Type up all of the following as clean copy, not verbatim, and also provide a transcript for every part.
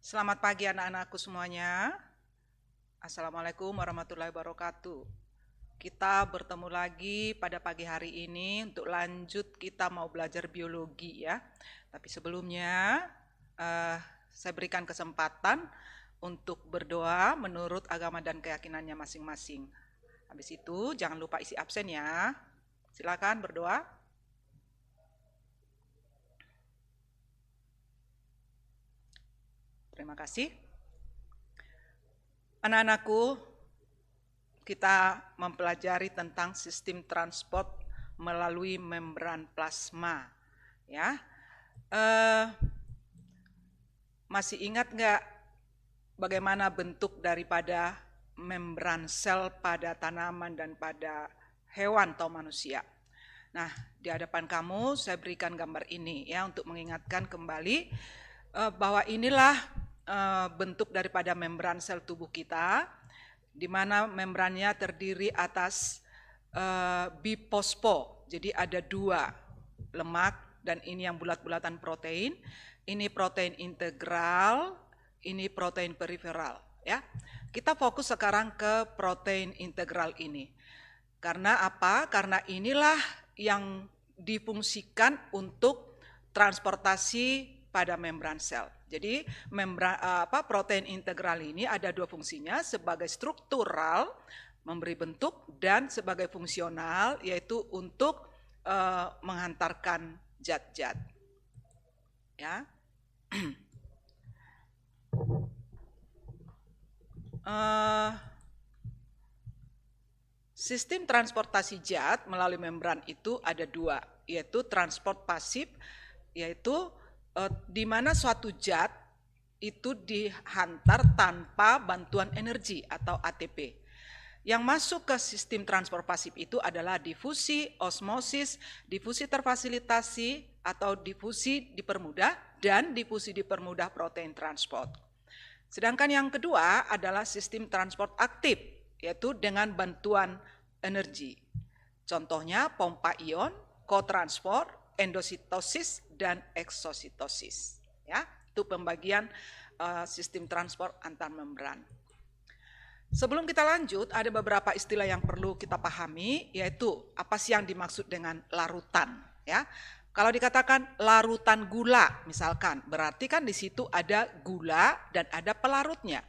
Selamat pagi anak-anakku semuanya. Assalamualaikum warahmatullahi wabarakatuh. Kita bertemu lagi pada pagi hari ini untuk lanjut kita mau belajar biologi ya. Tapi sebelumnya saya berikan kesempatan untuk berdoa menurut agama dan keyakinannya masing-masing. Habis itu jangan lupa isi absen ya. Silakan berdoa. Terima kasih. Anak-anakku, kita mempelajari tentang sistem transport melalui membran plasma. Ya, masih ingat nggak bagaimana bentuk daripada membran sel pada tanaman dan pada hewan atau manusia? Nah, di hadapan kamu saya berikan gambar ini ya untuk mengingatkan kembali bahwa inilah bentuk daripada membran sel tubuh kita, di mana membrannya terdiri atas bifosfo. Jadi ada dua, lemak dan ini yang bulat-bulatan protein. Ini protein integral, ini protein periferal ya. Kita fokus sekarang ke protein integral ini. Karena apa? Karena inilah yang difungsikan untuk transportasi pada membran sel. Jadi protein integral ini ada dua fungsinya, sebagai struktural memberi bentuk dan sebagai fungsional yaitu untuk menghantarkan zat-zat. Ya. Sistem transportasi zat melalui membran itu ada dua, yaitu transport pasif, yaitu di mana suatu zat itu dihantar tanpa bantuan energi atau ATP. Yang masuk ke sistem transport pasif itu adalah difusi, osmosis, difusi terfasilitasi atau difusi dipermudah, dan difusi dipermudah protein transport. Sedangkan yang kedua adalah sistem transport aktif, yaitu dengan bantuan energi. Contohnya pompa ion, kotransport, endositosis, dan eksositosis. Ya, itu pembagian sistem transport antar membran. Sebelum kita lanjut, ada beberapa istilah yang perlu kita pahami, yaitu apa sih yang dimaksud dengan larutan. Ya, kalau dikatakan larutan gula, misalkan, berarti kan di situ ada gula dan ada pelarutnya.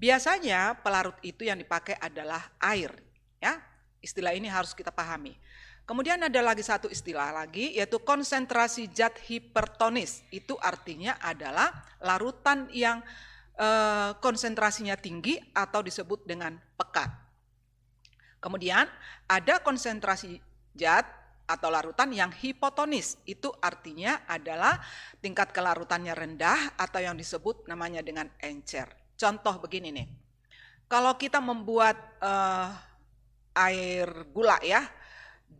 Biasanya pelarut itu yang dipakai adalah air. Ya, istilah ini harus kita pahami. Kemudian ada lagi satu istilah lagi, yaitu konsentrasi zat hipertonis. Itu artinya adalah larutan yang konsentrasinya tinggi atau disebut dengan pekat. Kemudian ada konsentrasi zat atau larutan yang hipotonis. Itu artinya adalah tingkat kelarutannya rendah atau yang disebut namanya dengan encer. Contoh begini nih, kalau kita membuat air gula ya,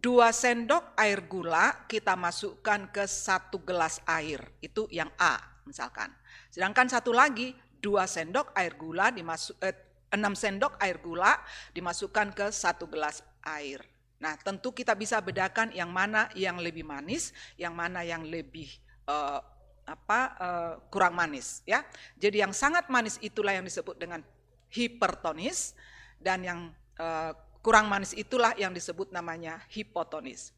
2 sendok air gula kita masukkan ke 1 gelas air, itu yang A misalkan. Sedangkan satu lagi 2 sendok air gula 6 sendok air gula dimasukkan ke 1 gelas air. Nah, tentu kita bisa bedakan yang mana yang lebih manis, yang mana yang lebih kurang manis ya. Jadi yang sangat manis itulah yang disebut dengan hipertonis, dan yang kurang manis itulah yang disebut namanya hipotonis.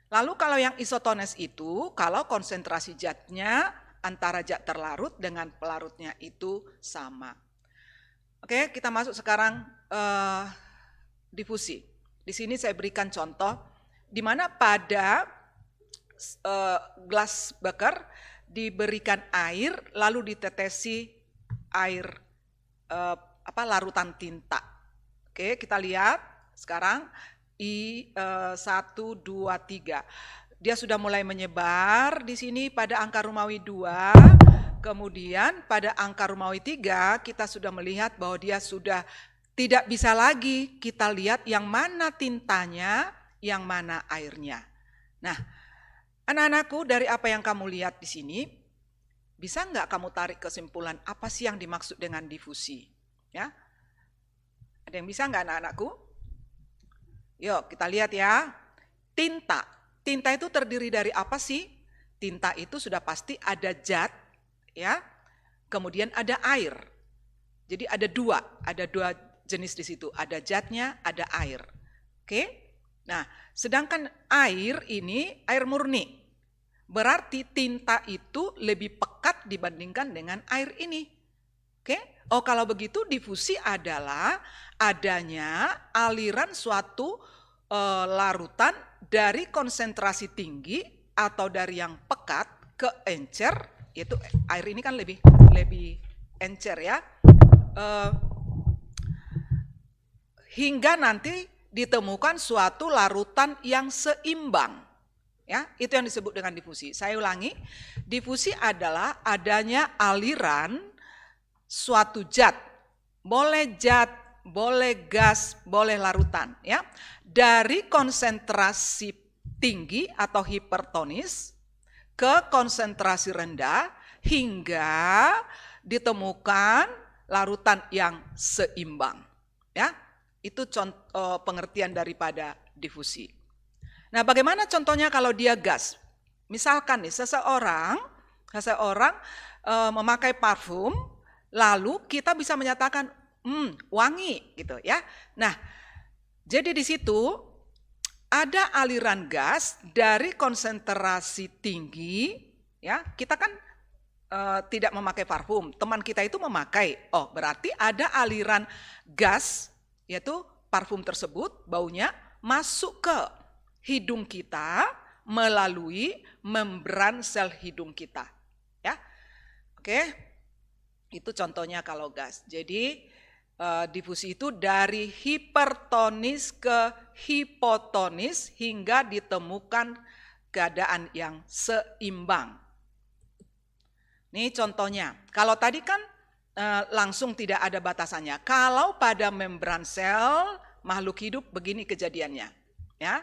Lalu kalau yang isotonis itu, kalau konsentrasi zatnya antara zat terlarut dengan pelarutnya itu sama. Oke, kita masuk sekarang difusi. Di sini saya berikan contoh, di mana pada gelas beker diberikan air, lalu ditetesi air larutan tinta. Oke, kita lihat sekarang I1, 2, 3. Dia sudah mulai menyebar di sini pada angka Romawi 2. Kemudian pada angka Romawi 3 kita sudah melihat bahwa dia sudah tidak bisa lagi kita lihat yang mana tintanya, yang mana airnya. Nah, anak-anakku, dari apa yang kamu lihat di sini, bisa nggak kamu tarik kesimpulan apa sih yang dimaksud dengan difusi? Ya, ada yang bisa nggak anak-anakku? Yuk kita lihat ya. Tinta. Tinta itu terdiri dari apa sih? Tinta itu sudah pasti ada zat ya. kemudian ada air. Jadi ada dua jenis di situ, ada zatnya, ada air. Oke? Nah, sedangkan air ini air murni. Berarti tinta itu lebih pekat dibandingkan dengan air ini. Oke? Oh, kalau begitu difusi adalah adanya aliran suatu larutan dari konsentrasi tinggi atau dari yang pekat ke encer, yaitu air ini kan lebih encer ya, hingga nanti ditemukan suatu larutan yang seimbang. Ya, itu yang disebut dengan difusi. Saya ulangi, difusi adalah adanya aliran suatu zat, boleh gas, boleh larutan, ya, dari konsentrasi tinggi atau hipertonis ke konsentrasi rendah hingga ditemukan larutan yang seimbang. Ya, itu contoh pengertian daripada difusi. Nah, bagaimana contohnya kalau dia gas? Misalkan nih, seseorang memakai parfum, lalu kita bisa menyatakan wangi gitu ya. Nah, jadi di situ ada aliran gas dari konsentrasi tinggi ya. Kita kan tidak memakai parfum, teman kita itu memakai. Oh, berarti ada aliran gas, yaitu parfum tersebut baunya masuk ke hidung kita melalui membran sel hidung kita. Ya, oke. Itu contohnya kalau gas. Jadi difusi itu dari hipertonis ke hipotonis hingga ditemukan keadaan yang seimbang. Ini contohnya. Kalau tadi kan langsung tidak ada batasannya. Kalau pada membran sel makhluk hidup begini kejadiannya. Ya,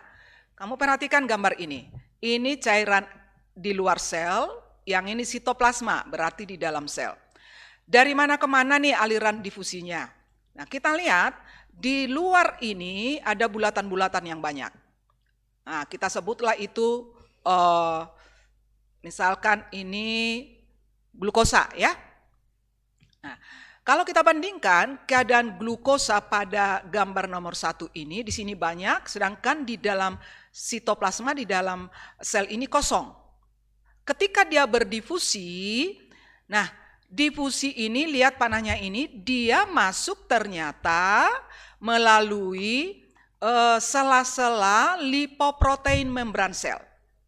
kamu perhatikan gambar ini. Ini cairan di luar sel, yang ini sitoplasma, berarti di dalam sel. Dari mana ke mana nih aliran difusinya? Nah, kita lihat di luar ini ada bulatan-bulatan yang banyak. Nah, kita sebutlah itu misalkan ini glukosa ya. Nah, kalau kita bandingkan keadaan glukosa pada gambar nomor 1 ini, di sini banyak, sedangkan di dalam sitoplasma, di dalam sel ini kosong. Ketika dia berdifusi, nah difusi ini, lihat panahnya ini, dia masuk ternyata melalui sela-sela lipoprotein membran sel,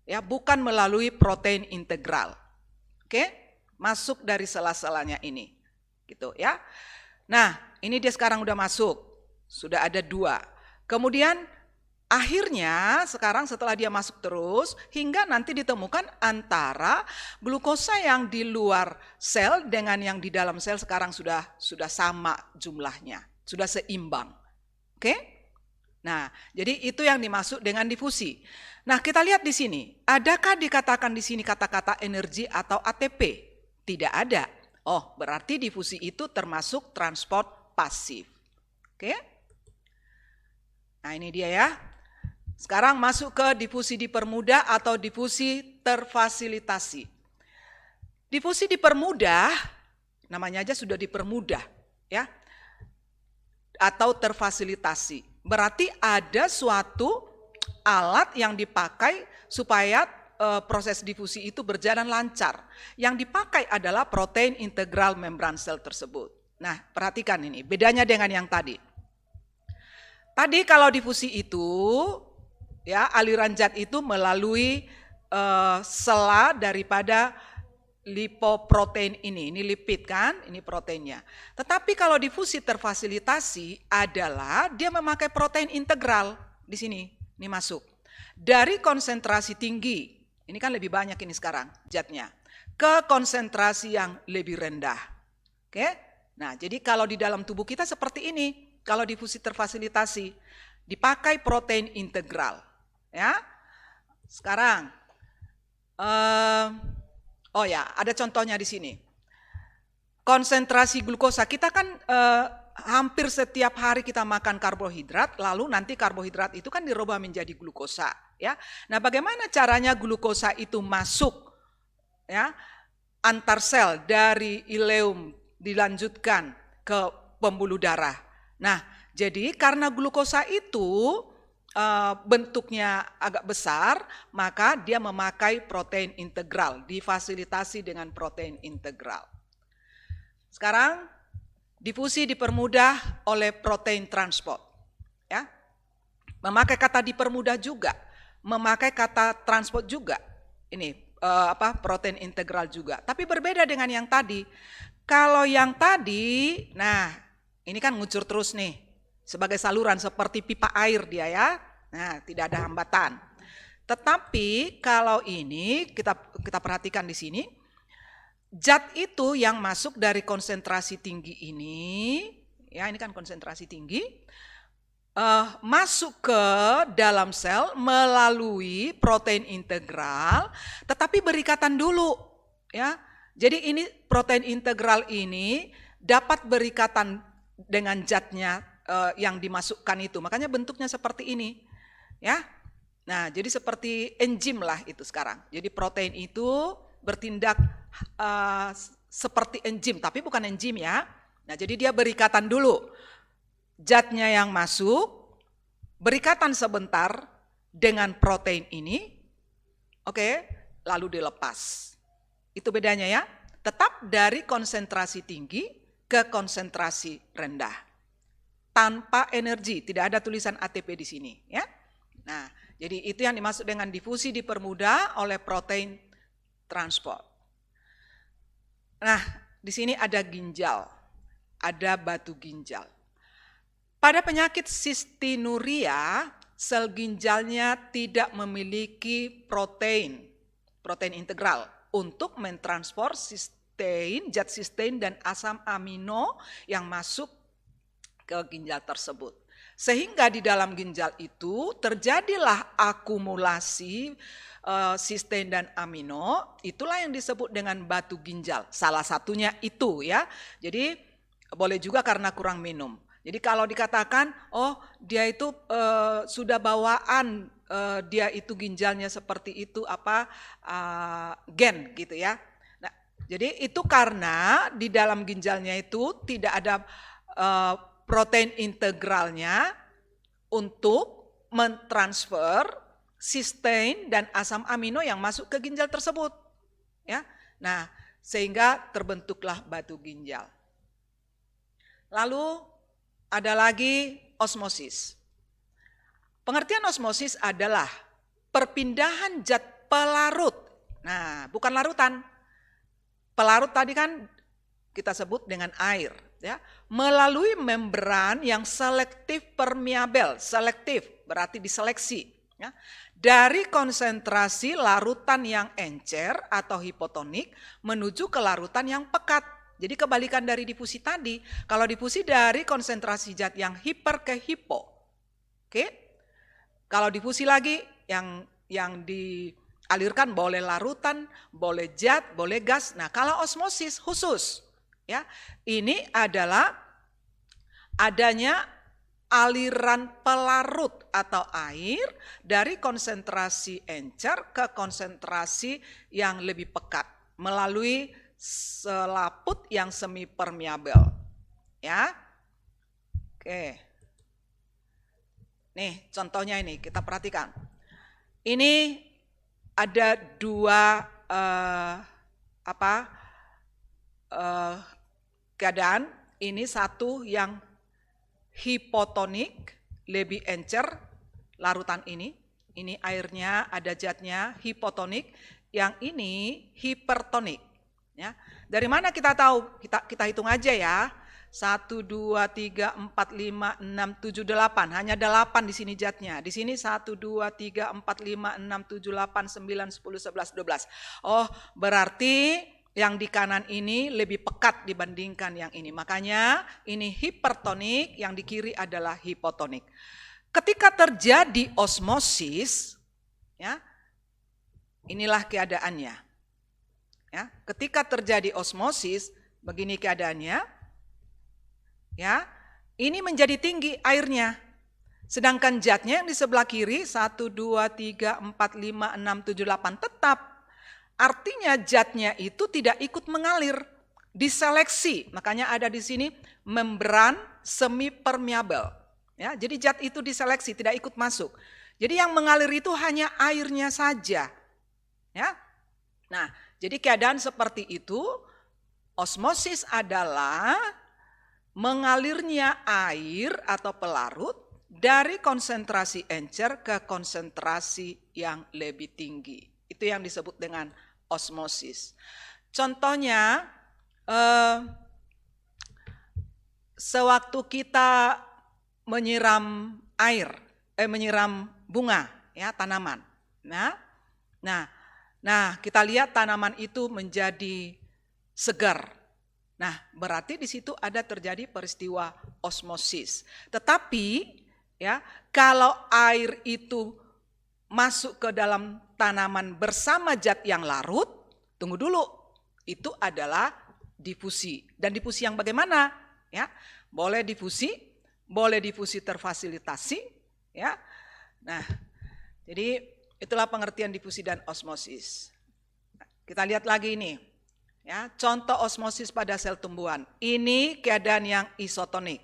ya, bukan melalui protein integral. Oke, masuk dari sela-selanya ini, gitu ya. Nah, ini dia sekarang udah masuk, sudah ada 2. Kemudian akhirnya sekarang setelah dia masuk terus hingga nanti ditemukan antara glukosa yang di luar sel dengan yang di dalam sel sekarang sudah sama jumlahnya, sudah seimbang. Oke? Nah, jadi itu yang dimaksud dengan difusi. Nah, kita lihat di sini, adakah dikatakan di sini kata-kata energi atau ATP? Tidak ada. Oh, berarti difusi itu termasuk transport pasif. Oke? Nah, ini dia ya. Sekarang masuk ke difusi dipermudah atau difusi terfasilitasi. Difusi dipermudah, namanya aja sudah dipermudah, ya, atau terfasilitasi. Berarti ada suatu alat yang dipakai supaya proses difusi itu berjalan lancar. Yang dipakai adalah protein integral membran sel tersebut. Nah, perhatikan ini, bedanya dengan yang tadi. Tadi kalau difusi itu, ya, aliran zat itu melalui sela daripada lipoprotein ini lipid kan, ini proteinnya. Tetapi kalau difusi terfasilitasi adalah dia memakai protein integral di sini, ini masuk dari konsentrasi tinggi, ini kan lebih banyak ini sekarang zatnya, ke konsentrasi yang lebih rendah. Oke, nah jadi kalau di dalam tubuh kita seperti ini, kalau difusi terfasilitasi dipakai protein integral. Ya, sekarang, oh ya, ada contohnya di sini. Konsentrasi glukosa kita kan hampir setiap hari kita makan karbohidrat, lalu nanti karbohidrat itu kan dirubah menjadi glukosa. Ya, nah bagaimana caranya glukosa itu masuk? Ya, antar sel dari ileum dilanjutkan ke pembuluh darah. Nah, jadi karena glukosa itu bentuknya agak besar, maka dia memakai protein integral, difasilitasi dengan protein integral. Sekarang difusi dipermudah oleh protein transport. Ya. Memakai kata dipermudah juga, memakai kata transport juga. Ini protein integral juga. Tapi berbeda dengan yang tadi. Kalau yang tadi, nah ini kan ngucur terus nih, sebagai saluran seperti pipa air dia ya. Nah, tidak ada hambatan. Tetapi kalau ini kita perhatikan di sini, zat itu yang masuk dari konsentrasi tinggi ini, ya ini kan konsentrasi tinggi, masuk ke dalam sel melalui protein integral, tetapi berikatan dulu, ya. Jadi ini protein integral ini dapat berikatan dengan zatnya yang dimasukkan itu, makanya bentuknya seperti ini, ya. Nah, jadi seperti enzim lah itu sekarang. Jadi protein itu bertindak seperti enzim, tapi bukan enzim ya. Nah, jadi dia berikatan dulu. Zatnya yang masuk, berikatan sebentar dengan protein ini, oke, lalu dilepas. Itu bedanya ya, tetap dari konsentrasi tinggi ke konsentrasi rendah. Tanpa energi, tidak ada tulisan ATP di sini ya. Nah, jadi itu yang dimaksud dengan difusi dipermudah oleh protein transport. Nah, di sini ada ginjal, ada batu ginjal. Pada penyakit sistinuria, sel ginjalnya tidak memiliki protein integral untuk mentransport sistein, zat sistein dan asam amino yang masuk ke ginjal tersebut. Sehingga di dalam ginjal itu terjadilah akumulasi sistein dan amino, itulah yang disebut dengan batu ginjal. Salah satunya itu ya. Jadi boleh juga karena kurang minum. Jadi kalau dikatakan, oh dia itu sudah bawaan, dia itu ginjalnya seperti itu gen gitu ya. Nah, jadi itu karena di dalam ginjalnya itu tidak ada protein integralnya untuk mentransfer sistein dan asam amino yang masuk ke ginjal tersebut. Ya, nah sehingga terbentuklah batu ginjal. Lalu ada lagi osmosis. Pengertian osmosis adalah perpindahan zat pelarut. Nah, bukan larutan. Pelarut tadi kan kita sebut dengan air, ya, melalui membran yang selektif permeabel. Selektif berarti diseleksi, ya, dari konsentrasi larutan yang encer atau hipotonik menuju ke larutan yang pekat. Jadi kebalikan dari difusi tadi. Kalau difusi dari konsentrasi zat yang hiper ke hipo. Oke? Kalau difusi lagi yang dialirkan boleh larutan, boleh zat, boleh gas. Nah, kalau osmosis khusus, ya, ini adalah adanya aliran pelarut atau air dari konsentrasi encer ke konsentrasi yang lebih pekat melalui selaput yang semi permeabel, ya. Oke. Nih, contohnya ini kita perhatikan. Ini ada dua keadaan. Ini satu yang hipotonik, lebih encer larutan ini airnya ada zatnya hipotonik, yang ini hipertonik. Ya. Dari mana kita tahu? Kita hitung aja ya. 1, 2, 3, 4, 5, 6, 7, 8. Hanya ada 8 di sini zatnya. Di sini 1, 2, 3, 4, 5, 6, 7, 8, 9, 10, 11, 12. Oh, berarti yang di kanan ini lebih pekat dibandingkan yang ini. Makanya ini hipertonik, yang di kiri adalah hipotonik. Ketika terjadi osmosis, ya, inilah keadaannya. Ya, ketika terjadi osmosis, begini keadaannya, ya, ini menjadi tinggi airnya. Sedangkan zatnya yang di sebelah kiri 1, 2, 3, 4, 5, 6, 7, 8 tetap. Artinya zatnya itu tidak ikut mengalir, diseleksi. Makanya ada di sini membran semi permeable. Ya, jadi zat itu diseleksi, tidak ikut masuk. Jadi yang mengalir itu hanya airnya saja. Ya. Nah, jadi keadaan seperti itu, osmosis adalah mengalirnya air atau pelarut dari konsentrasi encer ke konsentrasi yang lebih tinggi. Itu yang disebut dengan osmosis. Contohnya, sewaktu kita menyiram air, menyiram bunga, ya, tanaman. Nah, kita lihat tanaman itu menjadi segar. Nah, berarti di situ ada terjadi peristiwa osmosis. Tetapi, ya, kalau air itu masuk ke dalam tanaman bersama zat yang larut, tunggu dulu, itu adalah difusi. Dan difusi yang bagaimana? Ya, boleh difusi terfasilitasi, ya. Nah, jadi itulah pengertian difusi dan osmosis. Kita lihat lagi ini, ya, contoh osmosis pada sel tumbuhan. Ini keadaan yang isotonik,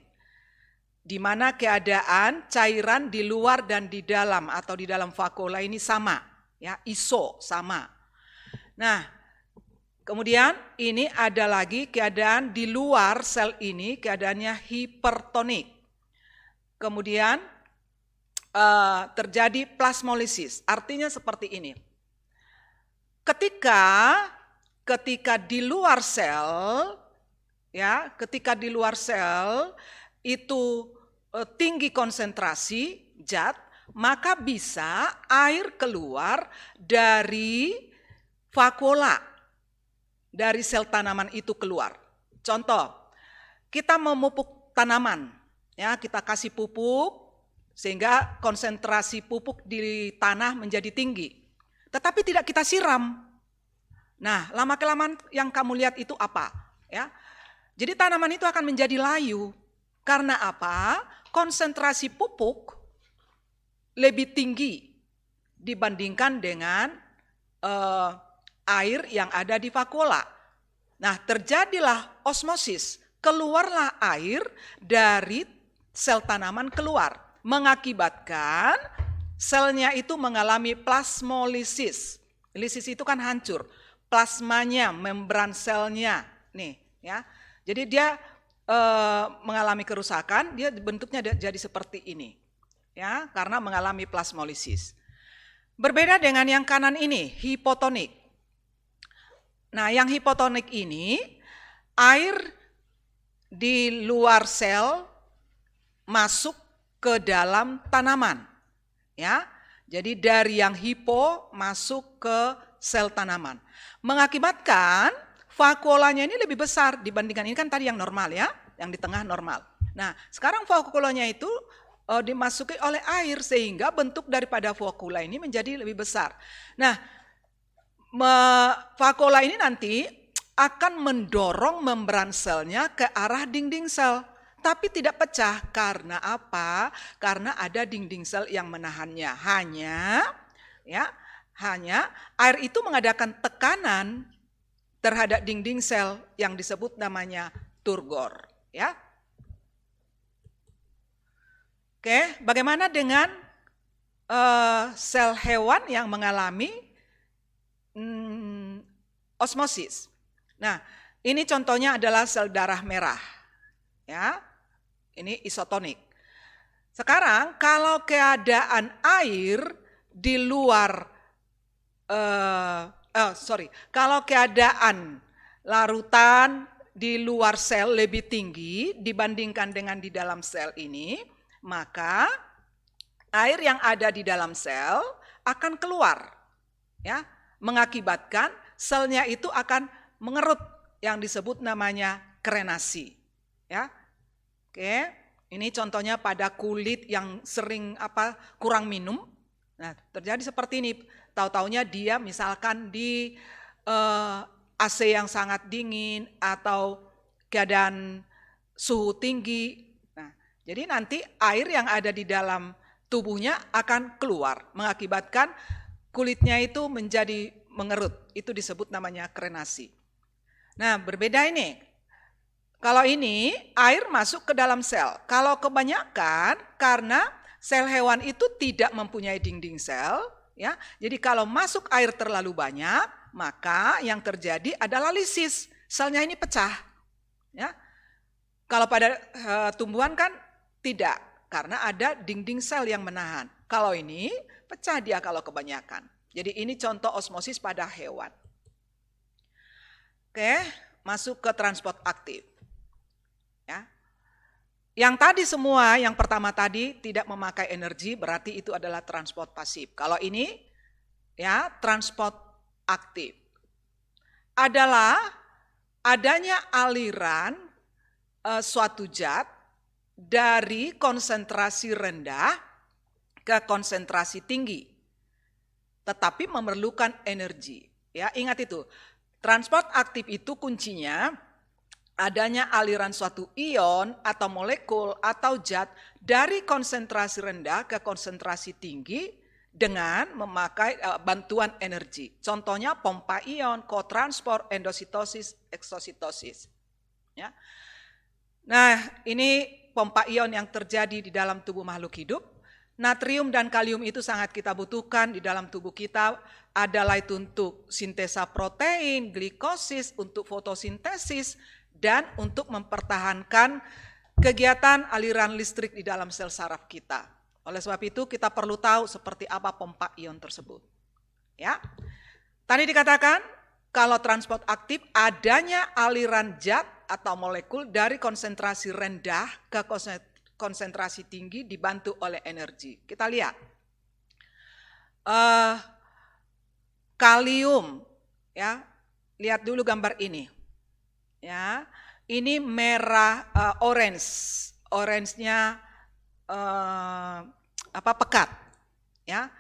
di mana keadaan cairan di luar dan di dalam atau di dalam vakuola ini sama, ya, iso sama. Nah, kemudian ini ada lagi keadaan di luar sel ini, keadaannya hipertonik. Kemudian terjadi plasmolisis, artinya seperti ini. Ketika di luar sel, ya, ketika di luar sel itu tinggi konsentrasi zat, maka bisa air keluar dari vakuola, dari sel tanaman itu keluar. Contoh, kita memupuk tanaman, ya, kita kasih pupuk sehingga konsentrasi pupuk di tanah menjadi tinggi. Tetapi tidak kita siram. Nah, lama-kelamaan yang kamu lihat itu apa? Ya, jadi tanaman itu akan menjadi layu. Karena apa? Konsentrasi pupuk lebih tinggi dibandingkan dengan air yang ada di vakuola. Nah, terjadilah osmosis, keluarlah air dari sel tanaman keluar, mengakibatkan selnya itu mengalami plasmolisis. Lisis itu kan hancur, plasmanya, membran selnya, nih, ya. Jadi dia mengalami kerusakan, dia bentuknya jadi seperti ini, ya, karena mengalami plasmolisis. Berbeda dengan yang kanan ini, hipotonik. Nah, yang hipotonik ini air di luar sel masuk ke dalam tanaman, ya. Jadi dari yang hipo masuk ke sel tanaman, mengakibatkan vakuolanya ini lebih besar dibandingkan ini kan tadi yang normal, ya, yang di tengah normal. Nah, sekarang vakuolanya itu dimasuki oleh air sehingga bentuk daripada vakuola ini menjadi lebih besar. Nah, vakuola ini nanti akan mendorong membran selnya ke arah dinding sel, tapi tidak pecah. Karena apa? Karena ada dinding sel yang menahannya. Hanya air itu mengadakan tekanan terhadap dinding sel yang disebut namanya turgor, ya. Oke, bagaimana dengan sel hewan yang mengalami osmosis? Nah, ini contohnya adalah sel darah merah, ya. Ini isotonik. Sekarang kalau keadaan air di luar kalau keadaan larutan di luar sel lebih tinggi dibandingkan dengan di dalam sel ini, maka air yang ada di dalam sel akan keluar, ya, mengakibatkan selnya itu akan mengerut yang disebut namanya krenasi, ya. Oke, ini contohnya pada kulit yang sering kurang minum. Nah, terjadi seperti ini. Tahu-taunya dia misalkan di AC yang sangat dingin atau keadaan suhu tinggi. Nah, jadi nanti air yang ada di dalam tubuhnya akan keluar, mengakibatkan kulitnya itu menjadi mengerut, itu disebut namanya krenasi. Nah, berbeda ini. Kalau ini air masuk ke dalam sel. Kalau kebanyakan karena sel hewan itu tidak mempunyai dinding sel, ya. Jadi kalau masuk air terlalu banyak, maka yang terjadi adalah lisis. Selnya ini pecah, ya. Kalau pada tumbuhan kan tidak, karena ada dinding sel yang menahan. Kalau ini pecah dia kalau kebanyakan. Jadi ini contoh osmosis pada hewan. Oke, masuk ke transport aktif. Ya. Yang tadi semua, yang pertama tadi tidak memakai energi, berarti itu adalah transport pasif. Kalau ini ya transport aktif. Adalah adanya aliran suatu zat dari konsentrasi rendah ke konsentrasi tinggi, tetapi memerlukan energi. Ya, ingat itu. Transport aktif itu kuncinya adanya aliran suatu ion atau molekul atau zat dari konsentrasi rendah ke konsentrasi tinggi dengan memakai bantuan energi. Contohnya pompa ion, kotransport, endositosis, eksositosis. Ya. Nah, ini pompa ion yang terjadi di dalam tubuh makhluk hidup. Natrium dan kalium itu sangat kita butuhkan di dalam tubuh kita, adalah itu untuk sintesa protein, glikosis, untuk fotosintesis, dan untuk mempertahankan kegiatan aliran listrik di dalam sel saraf kita. Oleh sebab itu kita perlu tahu seperti apa pompa ion tersebut. Ya. Tadi dikatakan kalau transport aktif adanya aliran zat atau molekul dari konsentrasi rendah ke konsentrasi tinggi dibantu oleh energi. Kita lihat. Kalium, ya. Lihat dulu gambar ini. Ya. Ini merah orange. Orange-nya pekat. Ya.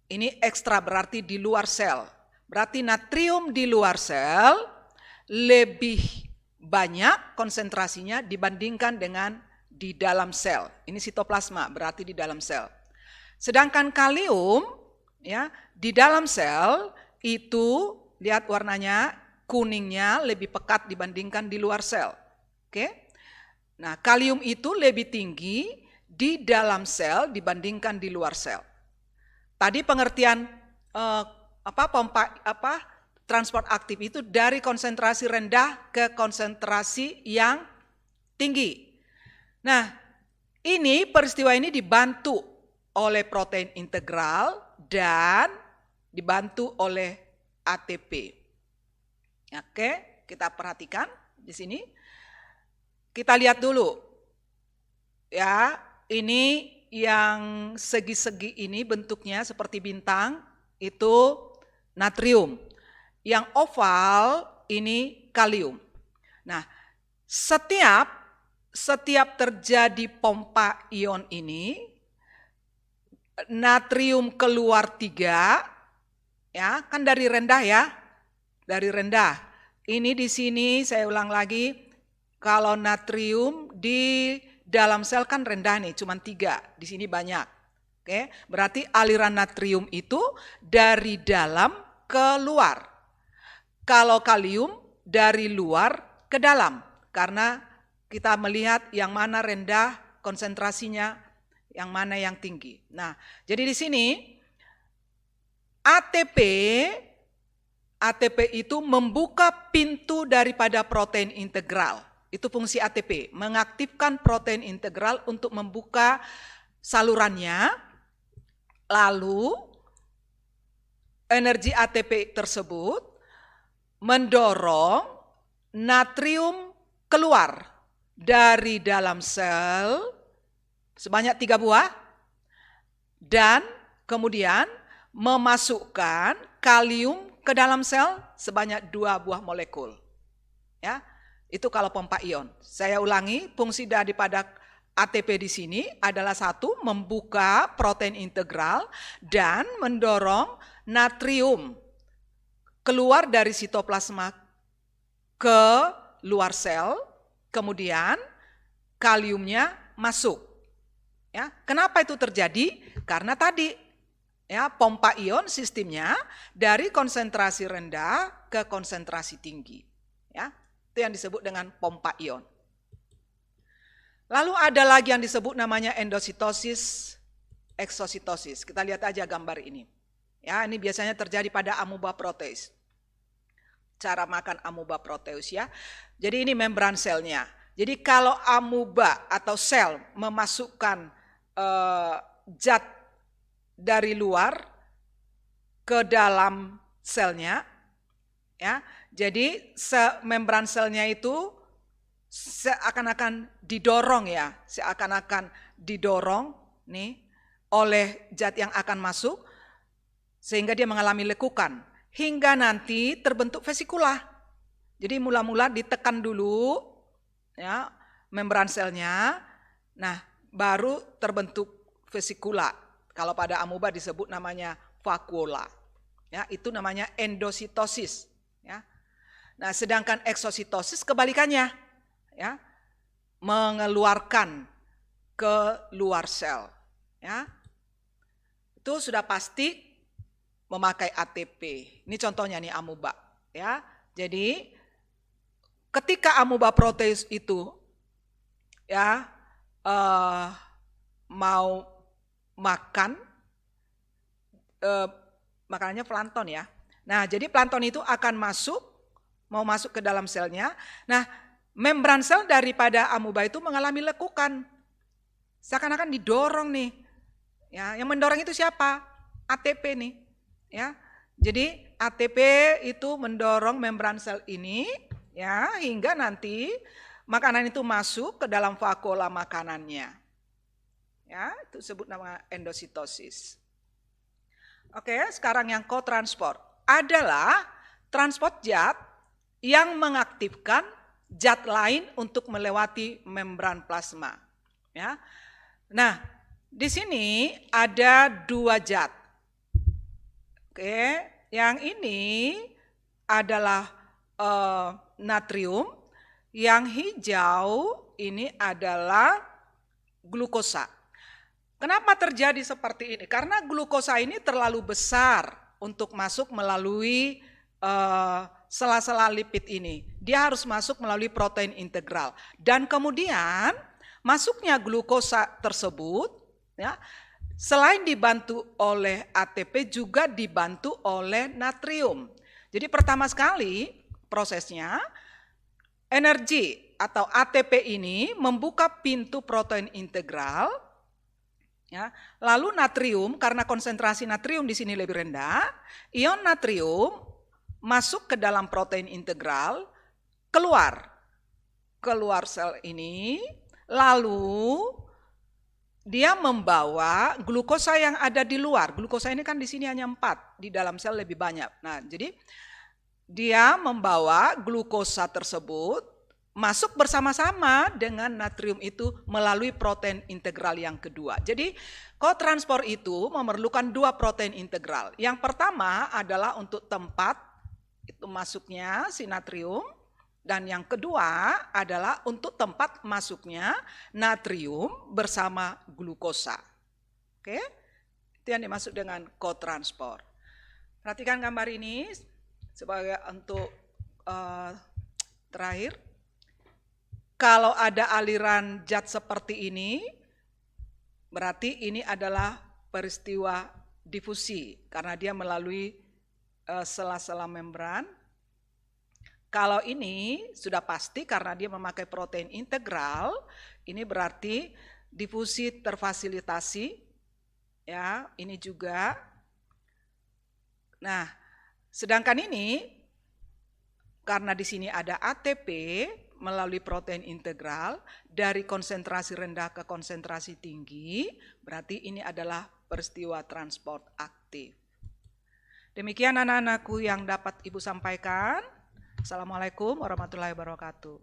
Ini ekstra berarti di luar sel. Berarti natrium di luar sel lebih banyak konsentrasinya dibandingkan dengan di dalam sel. Ini sitoplasma, berarti di dalam sel. Sedangkan kalium ya, di dalam sel itu lihat warnanya kuningnya lebih pekat dibandingkan di luar sel. Oke. Nah, kalium itu lebih tinggi di dalam sel dibandingkan di luar sel. Tadi pengertian transport aktif itu dari konsentrasi rendah ke konsentrasi yang tinggi. Nah, ini peristiwa ini dibantu oleh protein integral dan dibantu oleh ATP. Oke, kita perhatikan di sini. Kita lihat dulu. Ya, ini yang segi-segi ini bentuknya seperti bintang, itu natrium. Yang oval ini kalium. Nah, setiap terjadi pompa ion ini, natrium keluar 3, ya kan dari rendah ya, dari rendah. Ini di sini saya ulang lagi, kalau natrium di dalam sel kan rendah nih, cuma 3, di sini banyak. Oke, berarti aliran natrium itu dari dalam ke luar. Kalau kalium dari luar ke dalam, karena kita melihat yang mana rendah konsentrasinya, yang mana yang tinggi. Nah, jadi di sini ATP itu membuka pintu daripada protein integral. Itu fungsi ATP, mengaktifkan protein integral untuk membuka salurannya. Lalu energi ATP tersebut mendorong natrium keluar dari dalam sel sebanyak 3 buah dan kemudian memasukkan kalium ke dalam sel sebanyak 2 buah molekul. Ya, itu kalau pompa ion. Saya ulangi, fungsi daripada ATP di sini adalah 1, membuka protein integral dan mendorong natrium keluar dari sitoplasma ke luar sel, kemudian kaliumnya masuk. Ya, kenapa itu terjadi? Karena tadi Ya, pompa ion sistemnya dari konsentrasi rendah ke konsentrasi tinggi. Ya, itu yang disebut dengan pompa ion. Lalu ada lagi yang disebut namanya endositosis, eksositosis. Kita lihat aja gambar ini. Ya, ini biasanya terjadi pada amoeba proteus. Cara makan amoeba proteus ya. Jadi ini membran selnya. Jadi kalau amoeba atau sel memasukkan zat dari luar ke dalam selnya, ya, jadi membran selnya itu seakan-akan didorong ya, seakan-akan didorong nih oleh zat yang akan masuk, sehingga dia mengalami lekukan hingga nanti terbentuk vesikula. Jadi mula-mula ditekan dulu, ya, membran selnya, nah baru terbentuk vesikula. Kalau pada amoeba disebut namanya vakuola. Ya, itu namanya endositosis, ya. Nah, sedangkan eksositosis kebalikannya, ya. Mengeluarkan ke luar sel, ya. Itu sudah pasti memakai ATP. Ini contohnya nih amoeba, ya. Jadi ketika amoeba proteus itu ya mau makan, makanannya plankton ya. Nah, jadi plankton itu akan mau masuk ke dalam selnya. Nah, membran sel daripada amoeba itu mengalami lekukan. Seakan-akan didorong nih. Ya, yang mendorong itu siapa? ATP nih. Ya. Jadi ATP itu mendorong membran sel ini ya hingga nanti makanan itu masuk ke dalam vakuola makanannya. Ya, itu disebut nama endositosis. Oke, sekarang yang kotransport adalah transport zat yang mengaktifkan zat lain untuk melewati membran plasma. Ya. Nah, di sini ada 2 zat. Oke, yang ini adalah natrium, yang hijau ini adalah glukosa. Kenapa terjadi seperti ini? Karena glukosa ini terlalu besar untuk masuk melalui sela-sela lipid ini. Dia harus masuk melalui protein integral. Dan kemudian masuknya glukosa tersebut, ya, selain dibantu oleh ATP juga dibantu oleh natrium. Jadi pertama sekali prosesnya energi atau ATP ini membuka pintu protein integral. Ya, lalu natrium, karena konsentrasi natrium di sini lebih rendah, ion natrium masuk ke dalam protein integral, keluar sel ini, lalu dia membawa glukosa yang ada di luar. Glukosa ini kan di sini hanya 4, di dalam sel lebih banyak. Nah, jadi dia membawa glukosa tersebut masuk bersama-sama dengan natrium itu melalui protein integral yang kedua. Jadi kotransport itu memerlukan 2 protein integral. Yang pertama adalah untuk tempat itu masuknya si natrium, dan yang kedua adalah untuk tempat masuknya natrium bersama glukosa. Oke, itu yang dimaksud dengan kotransport. Perhatikan gambar ini sebagai untuk terakhir. Kalau ada aliran zat seperti ini, berarti ini adalah peristiwa difusi karena dia melalui sela-sela membran. Kalau ini sudah pasti karena dia memakai protein integral, ini berarti difusi terfasilitasi. Ya, ini juga. Nah, sedangkan ini karena di sini ada ATP melalui protein integral dari konsentrasi rendah ke konsentrasi tinggi, berarti ini adalah peristiwa transport aktif. Demikian anak-anakku yang dapat Ibu sampaikan. Assalamualaikum warahmatullahi wabarakatuh.